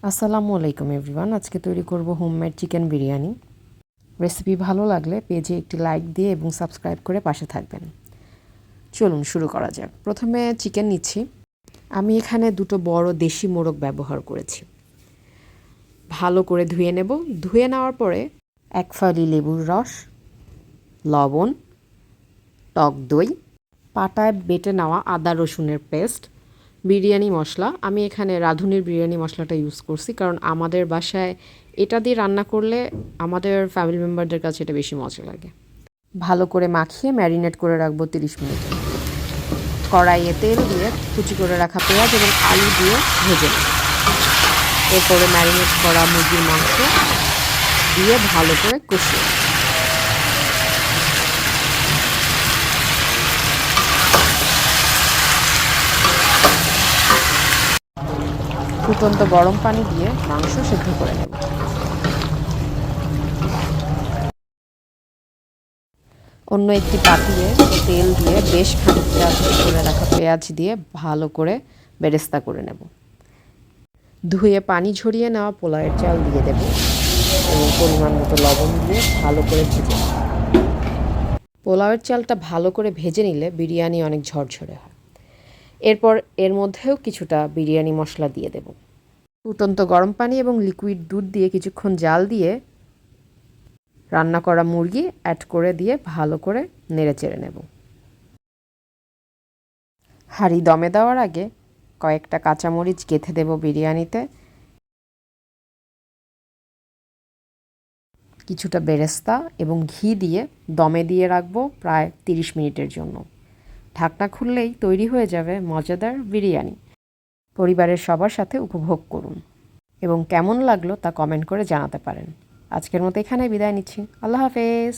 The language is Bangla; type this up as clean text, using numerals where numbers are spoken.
আসসালামু আলাইকুম এভরিওয়ান। আজকে তৈরি করব হোমমেড চিকেন বিরিয়ানি। রেসিপি ভালো লাগলে পেজে একটি লাইক দিয়ে এবং সাবস্ক্রাইব করে পাশে থাকবেন। চলুন শুরু করা যাক। প্রথমে চিকেন নিচ্ছি। আমি এখানে দুটো বড় দেশি মোরগ ব্যবহার করেছি। ভালো করে ধুয়ে নেব। ধুয়ে নেওয়ার পরে এক ফালি লেবুর রস, লবণ, টক দই, পাটায় বেটে নেওয়া আদা রসুনের পেস্ট, বিরিয়ানি মশলা। আমি এখানে রাঁধুনির বিরিয়ানি মশলাটা ইউজ করছি, কারণ আমাদের বাসায় এটা দিয়ে রান্না করলে আমাদের ফ্যামিলি মেম্বারদের কাছে এটা বেশি মজা লাগে। ভালো করে মাখিয়ে ম্যারিনেট করে রাখবো 30 মিনিট। কড়াইয়ে তেল দিয়ে কুচি করে রাখা পেঁয়াজ এবং আলু দিয়ে ভেজে নেব। এরপরে ম্যারিনেট করা মুরগির মাংস দিয়ে ভালো করে কষিয়ে। ফুটন্ত গরম পানি দিয়ে মাংস সেদ্ধ করে নেব। অন্য একটি পাতিলে তেল দিয়ে বেশ খানিকটা করে রাখা পেঁয়াজ দিয়ে ভালো করে বেরেস্তা করে নেব। ধুয়ে পানি ঝরিয়ে নেওয়া পোলাওয়ের চাল দিয়ে দেব এবং পরিমাণ মতো লবণ দিয়ে ভালো করে ভেজে নেব। পোলাওয়ের চালটা ভালো করে ভেজে নিলে বিরিয়ানি অনেক ঝরঝরে হয়। এরপর এর মধ্যেও কিছুটা বিরিয়ানি মশলা দিয়ে দেব। ফুটন্ত গরম পানি এবং লিকুইড দুধ দিয়ে কিছুক্ষণ জাল দিয়ে রান্না করা মুরগি অ্যাড করে দিয়ে ভালো করে নেড়েচেড়ে নেব। হাঁড়ি দমে দেওয়ার আগে কয়েকটা কাঁচামরিচ গেঁথে দেব বিরিয়ানিতে। কিছুটা বেরেস্তা এবং ঘি দিয়ে দমে দিয়ে রাখবো প্রায় 30 মিনিটের জন্য। ঢাকনা খুললেই তৈরি হয়ে যাবে মজাদার বিরিয়ানি। পরিবারের সবার সাথে উপভোগ করুন এবং কেমন লাগলো তা কমেন্ট করে জানাতে পারেন। আজকের মতো এখানেই বিদায় নিচ্ছি। আল্লাহ হাফেজ।